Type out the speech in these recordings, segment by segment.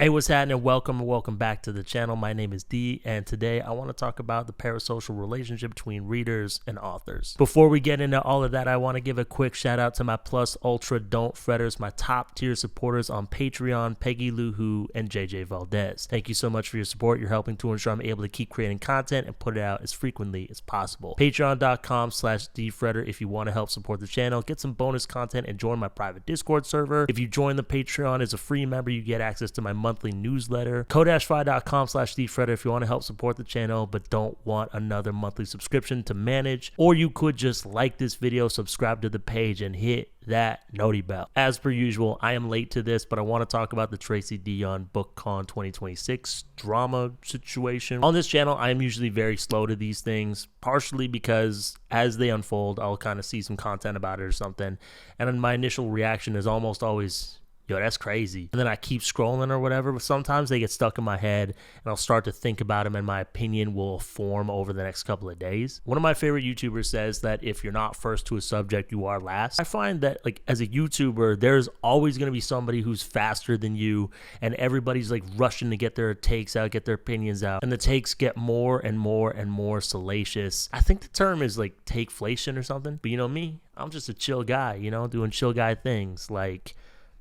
Hey, what's happening? Welcome back to the channel. My name is D, and today I want to talk about the parasocial relationship between readers and authors. Before we get into all of that, I want to give a quick shout out to my Plus Ultra Don't Fretters, my top tier supporters on Patreon, Peggy Lou Who, and JJ Valdez. Thank you so much for your support. You're helping to ensure I'm able to keep creating content and put it out as frequently as possible. Patreon.com/DFretter if you want to help support the channel, get some bonus content, and join my private Discord server. If you join the Patreon as a free member, you get access to my monthly newsletter. Ko-fi.com/DFretter if you want to help support the channel but don't want another monthly subscription to manage. Or you could just like this video, subscribe to the page, and hit that noti bell. As per usual, I am late to this, but I want to talk about the Tracy Deonn BookCon 2026 drama situation. On this channel, I am usually very slow to these things, partially because as they unfold, I'll kind of see some content about it or something, and then my initial reaction is almost always, yo, that's crazy. And then I keep scrolling or whatever, but sometimes they get stuck in my head and I'll start to think about them and my opinion will form over the next couple of days. One of my favorite YouTubers says that if you're not first to a subject, you are last. I find that, like, as a YouTuber, there's always going to be somebody who's faster than you and everybody's like rushing to get their takes out, get their opinions out, and the takes get more and more and more salacious. I think the term is like takeflation or something, but you know me, I'm just a chill guy, you know, doing chill guy things, like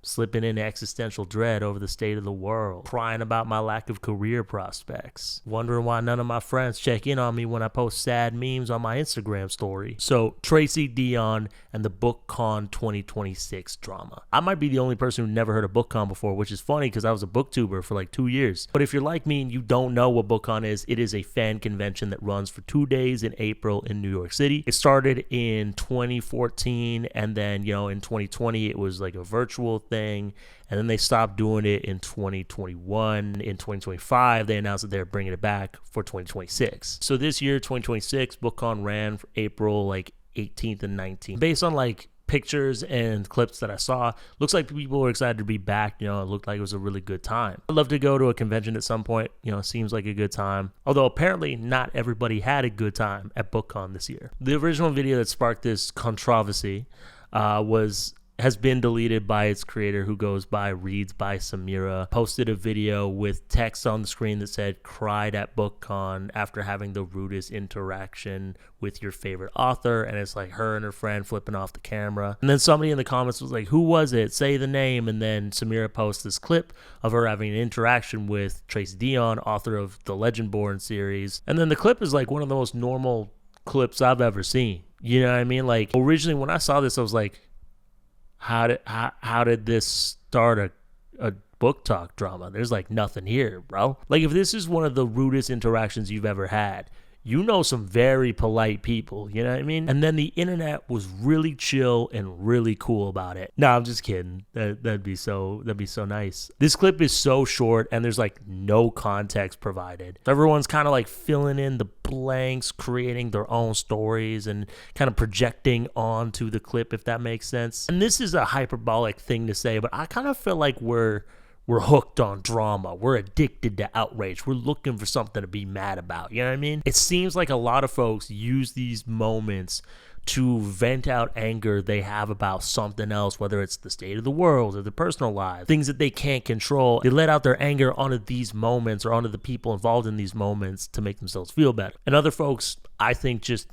slipping into existential dread over the state of the world, crying about my lack of career prospects, wondering why none of my friends check in on me when I post sad memes on my Instagram story. So, Tracy Deonn and the BookCon 2026 drama. I might be the only person who never heard of BookCon before, which is funny because I was a booktuber for like 2 years. But if you're like me and you don't know what BookCon is, it is a fan convention that runs for 2 days in April in New York City. It started in 2014, and then, you know, in 2020 it was like a virtual thing, and then they stopped doing it in 2021. In 2025 they announced that they're bringing it back for 2026. So this year, 2026, BookCon ran for April like 18th and 19th. Based on like pictures and clips that I saw, looks like people were excited to be back. You know, it looked like it was a really good time. I'd love to go to a convention at some point. You know, it seems like a good time. Although apparently not everybody had a good time at BookCon this year. The original video that sparked this controversy has been deleted by its creator, who goes by readsbysameera. Posted a video with text on the screen that said, "Cried at BookCon after having the rudest interaction with your favorite author," and it's like her and her friend flipping off the camera. And then somebody in the comments was like, "Who was it? Say the name." And then Sameera posts this clip of her having an interaction with Tracy Deonn, author of the Legendborn series. And then the clip is like one of the most normal clips I've ever seen. You know what I mean? Like, originally when I saw this, I was like, How did this start a book talk drama? There's like nothing here, bro. Like, if this is one of the rudest interactions you've ever had, you know some very polite people, you know what I mean? And then the internet was really chill and really cool about it. No, I'm just kidding. That'd be so nice. This clip is so short and there's like no context provided. Everyone's kind of like filling in the blanks, creating their own stories and kind of projecting onto the clip, if that makes sense. And this is a hyperbolic thing to say, but I kind of feel like we're hooked on drama. We're addicted to outrage. We're looking for something to be mad about. You know what I mean? It seems like a lot of folks use these moments to vent out anger they have about something else, whether it's the state of the world or their personal lives, things that they can't control. They let out their anger onto these moments or onto the people involved in these moments to make themselves feel better. And other folks, I think, just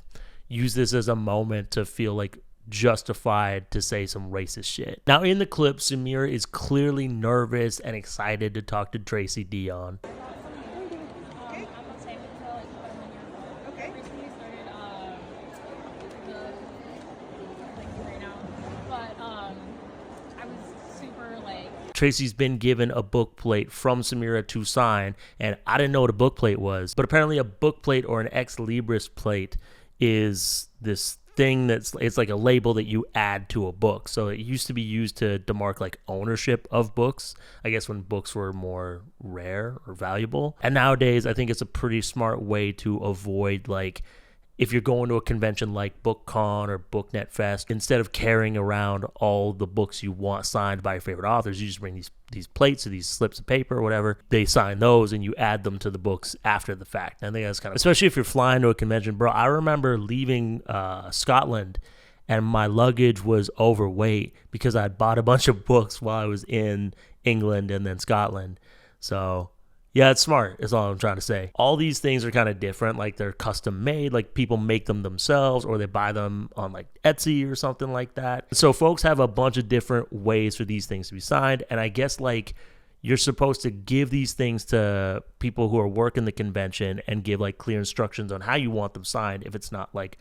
use this as a moment to feel like justified to say some racist shit. Now, in the clip, Sameera is clearly nervous and excited to talk to Tracy Deonn. Tracy's been given a book plate from Sameera to sign, and I didn't know what a book plate was, but apparently a book plate or an ex libris plate is this thing it's like a label that you add to a book. So it used to be used to mark like ownership of books, I guess, when books were more rare or valuable. And nowadays I think it's a pretty smart way to avoid, like, if you're going to a convention like BookCon or BookNet Fest, instead of carrying around all the books you want signed by your favorite authors, you just bring these plates or these slips of paper or whatever. They sign those and you add them to the books after the fact. I think that's kind of, especially if you're flying to a convention, bro. I remember leaving Scotland and my luggage was overweight because I'd bought a bunch of books while I was in England and then Scotland. So yeah, it's smart is all I'm trying to say. All these things are kind of different. Like they're custom made, like people make them themselves or they buy them on like Etsy or something like that. So folks have a bunch of different ways for these things to be signed. And I guess like you're supposed to give these things to people who are working the convention and give like clear instructions on how you want them signed if it's not like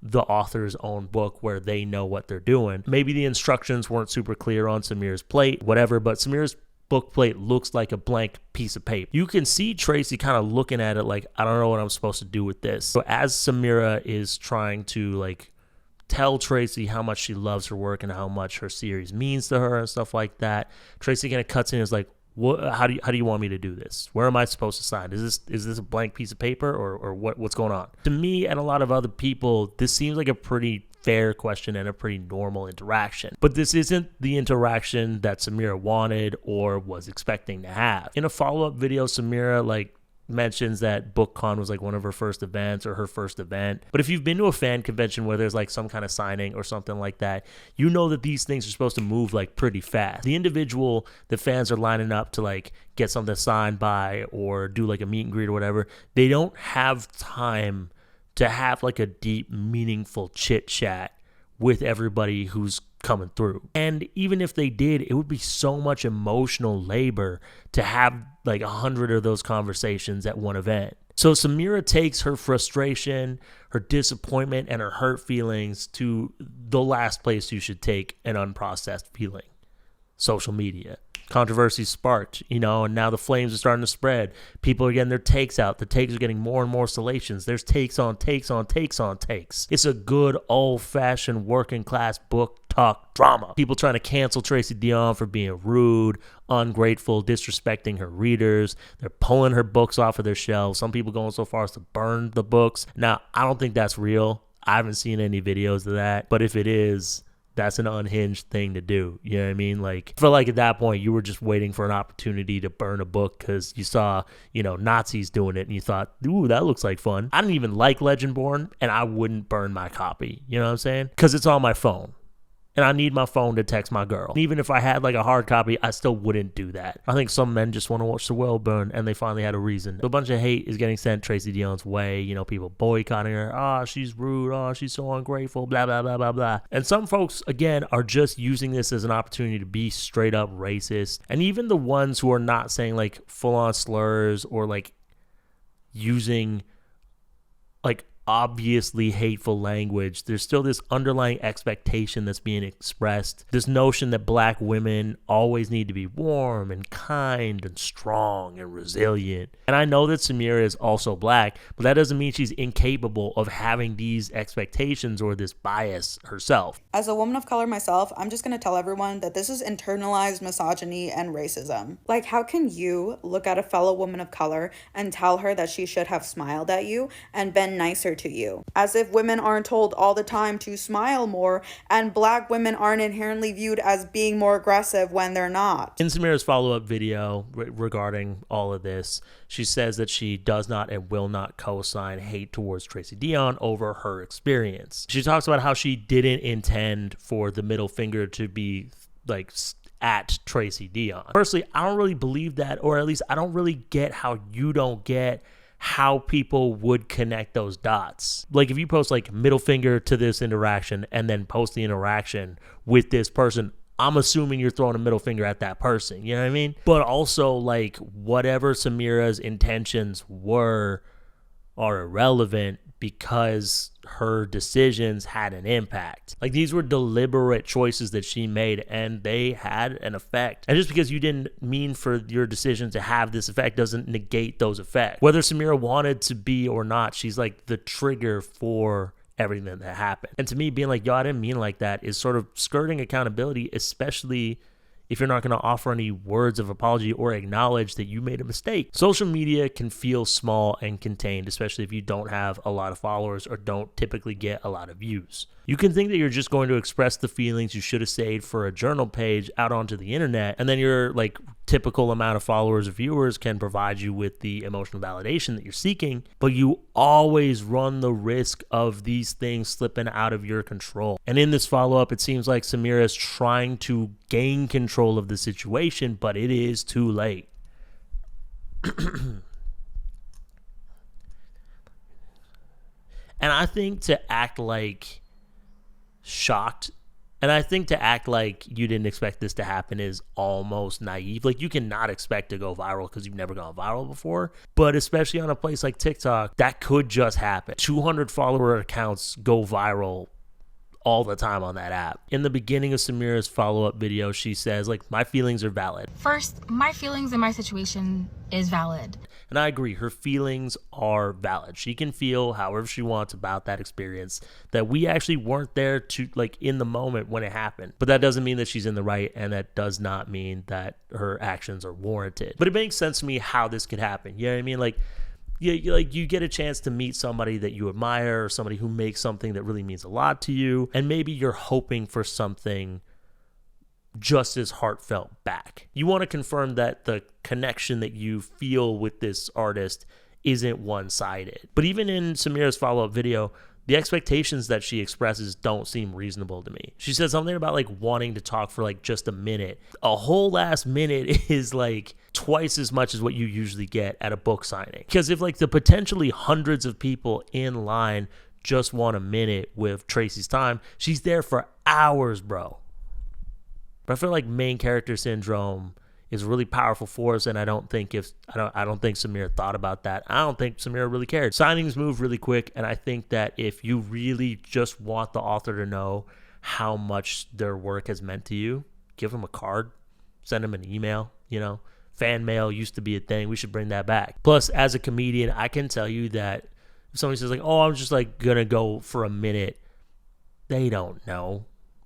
the author's own book where they know what they're doing. Maybe the instructions weren't super clear on Sameera's plate, whatever, but Sameera's book plate looks like a blank piece of paper. You can see Tracy kind of looking at it like, I don't know what I'm supposed to do with this. So as Sameera is trying to like tell Tracy how much she loves her work and how much her series means to her and stuff like that, Tracy kind of cuts in and is like, what, how do you want me to do this? Where am I supposed to sign? Is this a blank piece of paper or what's going on? To me and a lot of other people, this seems like a pretty fair question and a pretty normal interaction. But this isn't the interaction that Sameera wanted or was expecting to have. In a follow-up video, Sameera like mentions that BookCon was like one of her first events or her first event. But if you've been to a fan convention where there's like some kind of signing or something like that, you know that these things are supposed to move like pretty fast. The individual the fans are lining up to like get something signed by or do like a meet and greet or whatever, they don't have time to have like a deep, meaningful chit chat with everybody who's coming through. And even if they did, it would be so much emotional labor to have like 100 of those conversations at one event. So Sameera takes her frustration, her disappointment, and her hurt feelings to the last place you should take an unprocessed feeling: social media. Controversy sparked, and now the flames are starting to spread. People are getting their takes out. The takes are getting more and more salacious. There's takes on takes on takes on takes. It's a good old-fashioned working class book talk drama. People trying to cancel Tracy Deonn for being rude, ungrateful, disrespecting her readers. They're pulling her books off of their shelves. Some people going so far as to burn the books. Now, I don't think that's real. I haven't seen any videos of that. But if it is, that's an unhinged thing to do. You know what I mean? Like, I feel like at that point you were just waiting for an opportunity to burn a book because you saw, Nazis doing it and you thought, ooh, that looks like fun. I don't even like Legendborn and I wouldn't burn my copy. You know what I'm saying? Because it's on my phone. And I need my phone to text my girl. Even if I had like a hard copy, I still wouldn't do that. I think some men just want to watch the world burn, and they finally had a reason. A bunch of hate is getting sent Tracy Deonn's way. People boycotting her. Oh, she's rude. Oh, she's so ungrateful. Blah, blah, blah, blah, blah. And some folks, again, are just using this as an opportunity to be straight up racist. And even the ones who are not saying like full on slurs or like using like obviously hateful language, there's still this underlying expectation that's being expressed, this notion that black women always need to be warm and kind and strong and resilient. And I know that Sameera is also black, but that doesn't mean she's incapable of having these expectations or this bias herself. As a woman of color myself, I'm just going to tell everyone that this is internalized misogyny and racism. Like, how can you look at a fellow woman of color and tell her that she should have smiled at you and been nicer to you? As if women aren't told all the time to smile more, and black women aren't inherently viewed as being more aggressive when they're not. In Sameera's follow-up video regarding all of this, she says that she does not and will not co-sign hate towards Tracy Deonn over her experience. She talks about how she didn't intend for the middle finger to be like at Tracy Deonn. Personally, I don't really believe that, or at least I don't really get how you don't get how people would connect those dots. Like if you post like middle finger to this interaction and then post the interaction with this person, I'm assuming you're throwing a middle finger at that person. You know what I mean? But also like whatever Sameera's intentions were are irrelevant because her decisions had an impact. Like these were deliberate choices that she made and they had an effect. And just because you didn't mean for your decision to have this effect doesn't negate those effects. Whether Sameera wanted to be or not, she's like the trigger for everything that happened. And to me, being like, yo, I didn't mean like that is sort of skirting accountability, especially if you're not going to offer any words of apology or acknowledge that you made a mistake. Social media can feel small and contained, especially if you don't have a lot of followers or don't typically get a lot of views. You can think that you're just going to express the feelings you should have saved for a journal page out onto the internet, and then your like typical amount of followers or viewers can provide you with the emotional validation that you're seeking, but you always run the risk of these things slipping out of your control. And in this follow-up, it seems like Sameera is trying to gain control of the situation, but it is too late. And I think to act like shocked, and I think to act like you didn't expect this to happen is almost naive. Like, you cannot expect to go viral because you've never gone viral before. But especially on a place like TikTok, that could just happen. 200 follower accounts go viral all the time on that app. In the beginning of Sameera's follow-up video, she says, like, my feelings are valid. First, my feelings in my situation is valid. And I agree, her feelings are valid. She can feel however she wants about that experience, that we actually weren't there to, like, in the moment when it happened. But that doesn't mean that she's in the right, and that does not mean that her actions are warranted. But it makes sense to me how this could happen. You know what I mean? Like, you get a chance to meet somebody that you admire, or somebody who makes something that really means a lot to you, and maybe you're hoping for something just as heartfelt back. You want to confirm that the connection that you feel with this artist isn't one-sided. But even in Sameera's follow-up video, the expectations that she expresses don't seem reasonable to me. She said something about, like, wanting to talk for, like, just a minute. A whole last minute is, like, twice as much as what you usually get at a book signing. Because if, like, the potentially hundreds of people in line just want a minute with Tracy's time, she's there for hours, bro. But I feel like main character syndrome is a really powerful force, and I don't think Sameera thought about that. I don't think Sameera really cared. Signings move really quick, and I think that if you really just want the author to know how much their work has meant to you, give them a card, send them an email. You know, fan mail used to be a thing. We should bring that back. Plus, as a comedian, I can tell you that if somebody says, like, oh, I'm just, like, gonna go for a minute, they don't know.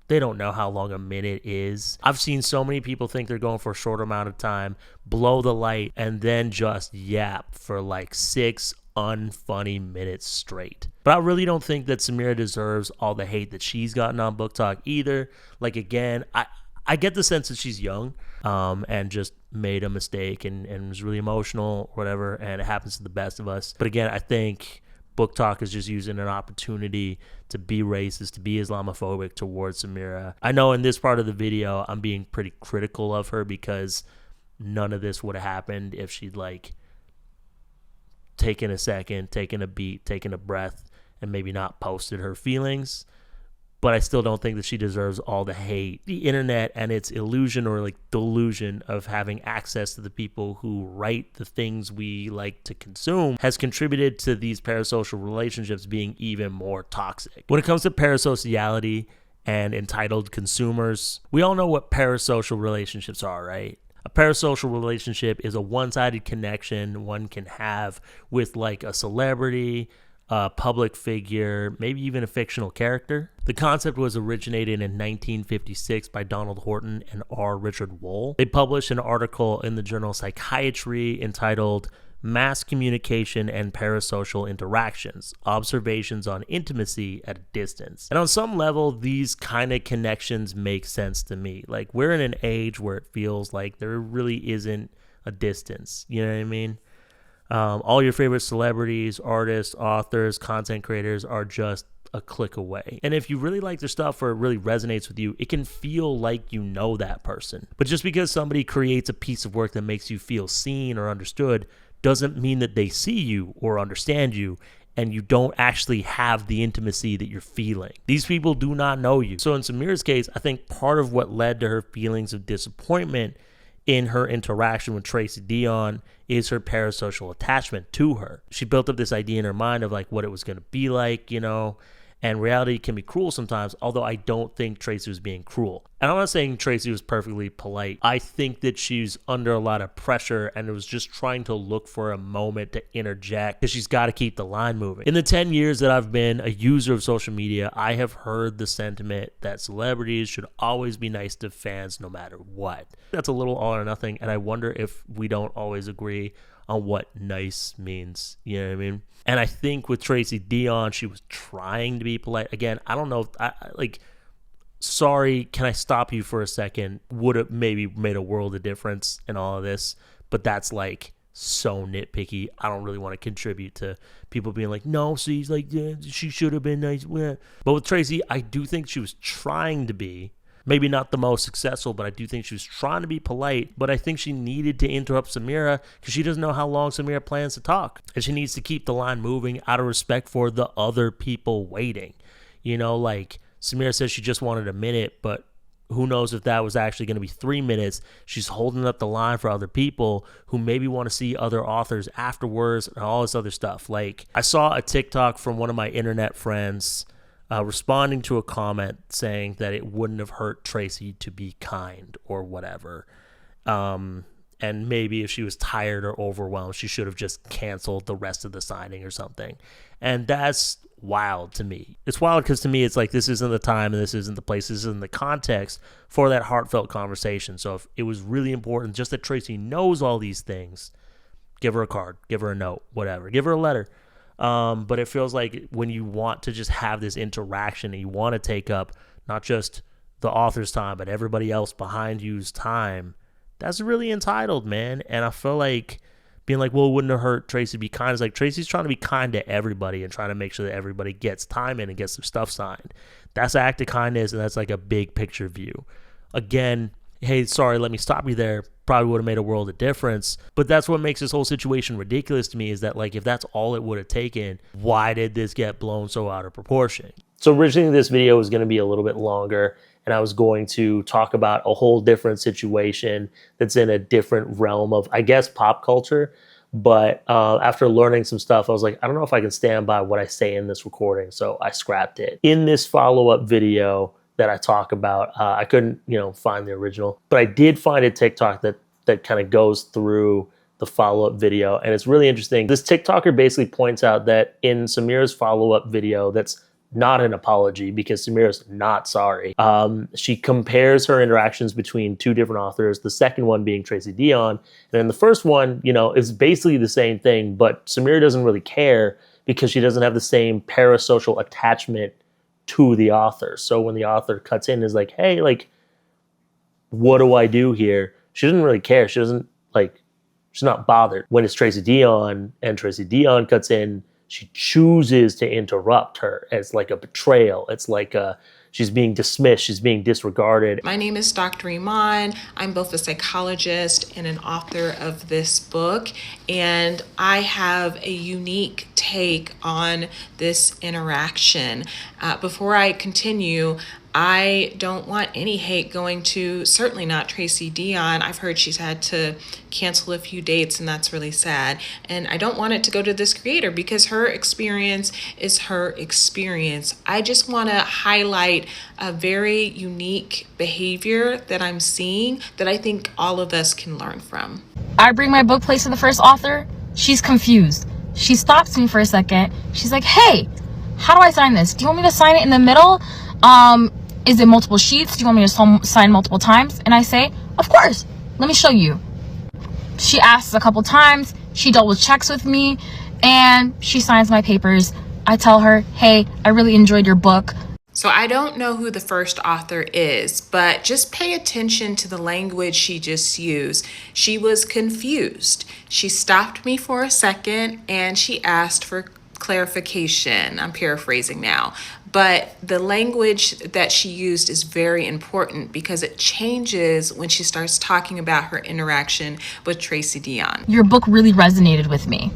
They don't know how long a minute is. I've seen so many people think they're going for a short amount of time, blow the light, and then just yap for like 6 unfunny minutes straight. But I really don't think that Sameera deserves all the hate that she's gotten on BookTok either. Like, again, I get the sense that she's young and just made a mistake and was really emotional or whatever, and it happens to the best of us. But again, I think BookTok is just using an opportunity to be racist, to be Islamophobic towards Sameera. I know in this part of the video, I'm being pretty critical of her because none of this would have happened if she'd, like, taken a second, taken a beat, taken a breath, and maybe not posted her feelings. But I still don't think that she deserves all the hate. The internet and its illusion or, like, delusion of having access to the people who write the things we like to consume has contributed to these parasocial relationships being even more toxic. When it comes to parasociality and entitled consumers, we all know what parasocial relationships are, right? A parasocial relationship is a one-sided connection one can have with, like, a celebrity, a public figure, maybe even a fictional character. The concept was originated in 1956 by Donald Horton and R. Richard Wohl. They published an article in the journal Psychiatry entitled Mass Communication and Parasocial Interactions, Observations on Intimacy at a Distance. And on some level, these kind of connections make sense to me. Like, we're in an age where it feels like there really isn't a distance. You know what I mean? All your favorite celebrities, artists, authors, content creators are just a click away. And if you really like their stuff or it really resonates with you, it can feel like you know that person. But just because somebody creates a piece of work that makes you feel seen or understood doesn't mean that they see you or understand you, and you don't actually have the intimacy that you're feeling. These people do not know you. So in Sameera's case, I think part of what led to her feelings of disappointment in her interaction with Tracy Deonn is her parasocial attachment to her. She built up this idea in her mind of, like, what it was going to be like, you know, and reality can be cruel sometimes, although I don't think Tracy was being cruel. And I'm not saying Tracy was perfectly polite. I think that she's under a lot of pressure and was just trying to look for a moment to interject because she's got to keep the line moving. In the 10 years that I've been a user of social media, I have heard the sentiment that celebrities should always be nice to fans no matter what. That's a little all or nothing, and I wonder if we don't always agree on what nice means. You know what I mean? And I think with Tracy Deonn, she was trying to be polite. Again, I don't know if sorry, can I stop you for a second? Would have maybe made a world of difference in all of this, but that's, like, so nitpicky. I don't really want to contribute to people being like, no, see, like, yeah, she should have been nice. But with Tracy, I do think she was trying to be, Maybe not the most successful, but I do think she was trying to be polite. But I think she needed to interrupt Sameera because she doesn't know how long Sameera plans to talk. And she needs to keep the line moving out of respect for the other people waiting. You know, like Sameera says she just wanted a minute, but who knows if that was actually going to be 3 minutes. She's holding up the line for other people who maybe want to see other authors afterwards and all this other stuff. Like, I saw a TikTok from one of my internet friends responding to a comment saying that it wouldn't have hurt Tracy to be kind or whatever. And maybe if she was tired or overwhelmed, she should have just canceled the rest of the signing or something. And that's wild to me. It's wild because to me, it's like this isn't the time and this isn't the place, this isn't the context for that heartfelt conversation. So if it was really important just that Tracy knows all these things, give her a card, give her a note, whatever, give her a letter. But it feels like when you want to just have this interaction and you want to take up not just the author's time, but everybody else behind you's time, that's really entitled, man. And I feel like being like, well, it wouldn't have hurt Tracy to be kind. It's like Tracy's trying to be kind to everybody and trying to make sure that everybody gets time in and gets their stuff signed. That's an act of kindness, and that's like a big picture view. Again, hey, sorry, let me stop you there. Probably would have made a world of difference. But that's what makes this whole situation ridiculous to me is that, like, if that's all it would have taken, why did this get blown so out of proportion? So originally this video was going to be a little bit longer, and I was going to talk about a whole different situation that's in a different realm of, I guess, pop culture. But after learning some stuff, I was like, I don't know if I can stand by what I say in this recording, so I scrapped it. In this follow-up video that I talk about, I couldn't, find the original, but I did find a TikTok that kind of goes through the follow-up video, and it's really interesting. This TikToker basically points out that in Sameera's follow-up video, that's not an apology because Sameera's not sorry. She compares her interactions between two different authors, the second one being Tracy Deonn. And then the first one, is basically the same thing, but Sameera doesn't really care because she doesn't have the same parasocial attachment to the author. So when the author cuts in and is like, hey, like, what do I do here? She doesn't really care. She doesn't, she's not bothered. When it's Tracy Deonn and Tracy Deonn cuts in, she chooses to interrupt her. It's like a betrayal. It's like she's being dismissed. She's being disregarded. My name is Dr. Iman. I'm both a psychologist and an author of this book, and I have a unique take on this interaction. Before I continue, I don't want any hate going to, certainly not Tracy Deonn. I've heard she's had to cancel a few dates, and that's really sad. And I don't want it to go to this creator because her experience is her experience. I just want to highlight a very unique behavior that I'm seeing that I think all of us can learn from. I bring my book placed to the first author. She's confused. She stops me for a second. She's like, hey, how do I sign this? Do you want me to sign it in the middle? Is it multiple sheets? Do you want me to sign multiple times? And I say, of course, let me show you. She asks a couple times, she double checks with me, and she signs my papers. I tell her, hey, I really enjoyed your book. So I don't know who the first author is, but just pay attention to the language she just used. She was confused. She stopped me for a second and she asked for clarification. I'm paraphrasing now. But the language that she used is very important because it changes when she starts talking about her interaction with Tracy Deonn. Your book really resonated with me.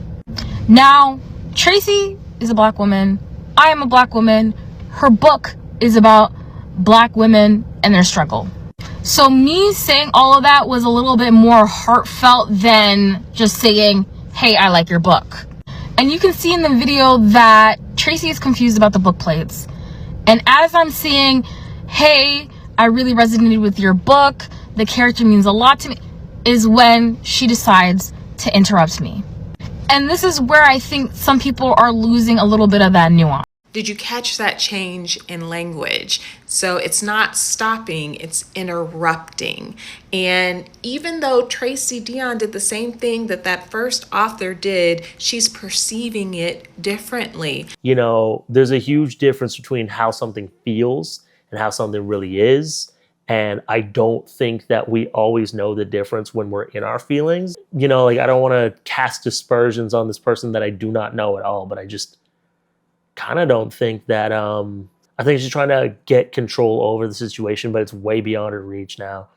Now, Tracy is a Black woman. I am a Black woman. Her book is about Black women and their struggle. So me saying all of that was a little bit more heartfelt than just saying, hey, I like your book. And you can see in the video that Tracy is confused about the book plates. And as I'm seeing, hey, I really resonated with your book, the character means a lot to me, is when she decides to interrupt me. And this is where I think some people are losing a little bit of that nuance. Did you catch that change in language? So it's not stopping, it's interrupting. And even though Tracy Deonn did the same thing that first author did, she's perceiving it differently. There's a huge difference between how something feels and how something really is. And I don't think that we always know the difference when we're in our feelings. I don't want to cast aspersions on this person that I do not know at all, but I just kind of don't think that I think she's trying to get control over the situation, but it's way beyond her reach now.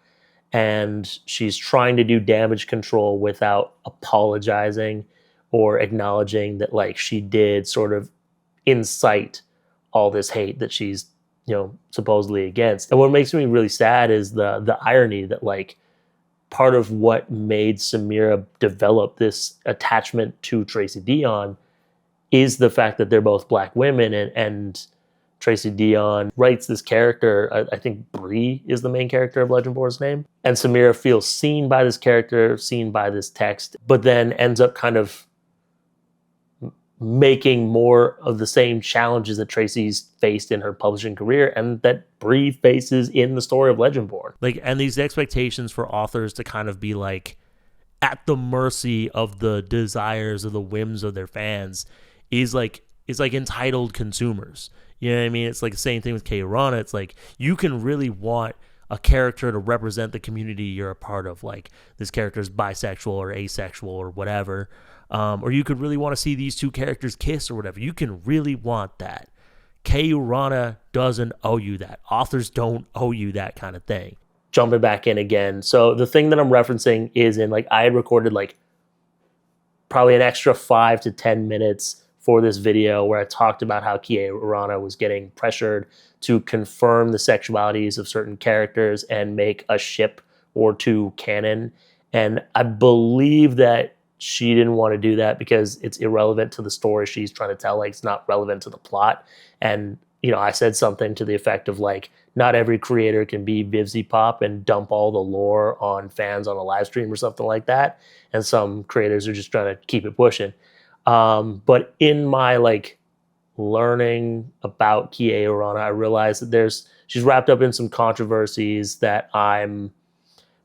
And she's trying to do damage control without apologizing or acknowledging that like she did sort of incite all this hate that she's, you know, supposedly against. And what makes me really sad is the irony that like part of what made Sameera develop this attachment to Tracy Deonn is the fact that they're both Black women, and Tracy Deonn writes this character, I think Bree is the main character of Legendborn's name, and Sameera feels seen by this character, seen by this text, but then ends up kind of making more of the same challenges that Tracy's faced in her publishing career and that Bree faces in the story of Legendborn. Like, and these expectations for authors to kind of be like at the mercy of the desires or the whims of their fans is like entitled consumers. You know what I mean? It's like the same thing with Kay Urana. It's like you can really want a character to represent the community you're a part of. Like this character is bisexual or asexual or whatever. Or you could really want to see these two characters kiss or whatever. You can really want that. Kay Urana doesn't owe you that. Authors don't owe you that kind of thing. Jumping back in again. So the thing that I'm referencing is in like I had recorded like probably an extra 5 to 10 minutes for this video where I talked about how Kay Urana was getting pressured to confirm the sexualities of certain characters and make a ship or two canon. And I believe that she didn't want to do that because it's irrelevant to the story she's trying to tell. Like it's not relevant to the plot. And, you know, I said something to the effect of like, not every creator can be Vivzy Pop and dump all the lore on fans on a live stream or something like that. And some creators are just trying to keep it pushing. But in my like learning about Kay Urana, I realized that she's wrapped up in some controversies that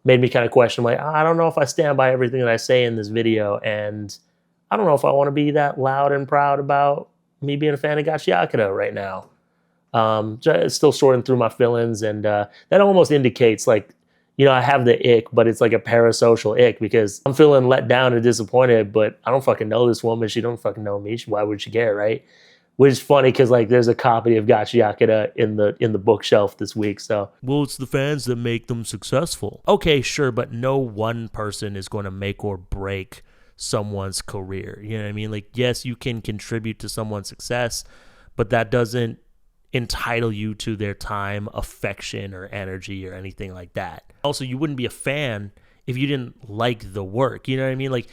made me kind of question, like, I don't know if I stand by everything that I say in this video, and I don't know if I want to be that loud and proud about me being a fan of Gachiakura right now. Still sorting through my feelings, and that almost indicates, like, you know, I have the ick, but it's like a parasocial ick because I'm feeling let down and disappointed, but I don't fucking know this woman. She don't fucking know me. Why would she care, right? Which is funny because like there's a copy of Gachiakura in the bookshelf this week. So, well, it's the fans that make them successful. Okay, sure, but no one person is going to make or break someone's career. You know what I mean? Like, yes, you can contribute to someone's success, but that doesn't entitle you to their time, affection, or energy or anything like that. Also, you wouldn't be a fan if you didn't like the work. You know what I mean? Like,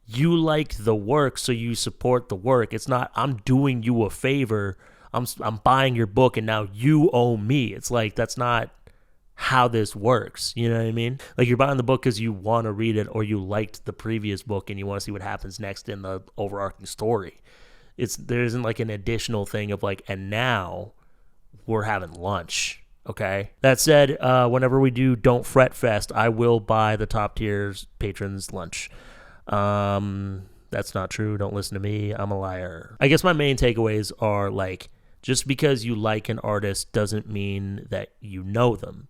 you like the work, so you support the work. It's not, I'm doing you a favor. I'm buying your book, and now you owe me. It's like, that's not how this works. You know what I mean? Like, you're buying the book because you want to read it, or you liked the previous book and you want to see what happens next in the overarching story. There isn't like an additional thing of like, and now we're having lunch. Okay. That said, whenever we do Don't Fret Fest, I will buy the top tiers patrons lunch. That's not true. Don't listen to me. I'm a liar. I guess my main takeaways are like, just because you like an artist doesn't mean that you know them.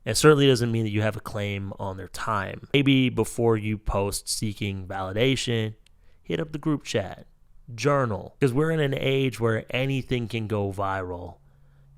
It certainly doesn't mean that you have a claim on their time. Maybe before you post seeking validation, hit up the group chat, journal, because we're in an age where anything can go viral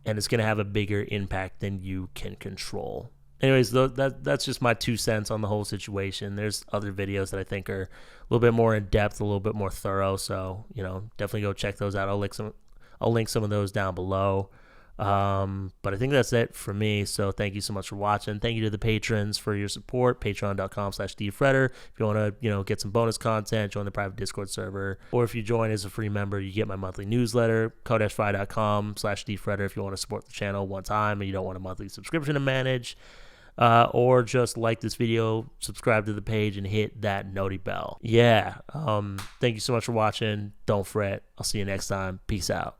and it's going to have a bigger impact than you can control. Anyways, that's just my 2 cents on the whole situation. There's other videos that I think are a little bit more in depth, a little bit more thorough. So, you know, definitely go check those out. I'll link some of those down below. But I think that's it for me. So thank you so much for watching. Thank you to the patrons for your support. Patreon.com/dfretter. If you want to, you know, get some bonus content, join the private Discord server. Or if you join as a free member, you get my monthly newsletter, ko-fi.com/dfretter if you want to support the channel one time and you don't want a monthly subscription to manage. Or just like this video, subscribe to the page, and hit that noti bell. Yeah. Thank you so much for watching. Don't fret. I'll see you next time. Peace out.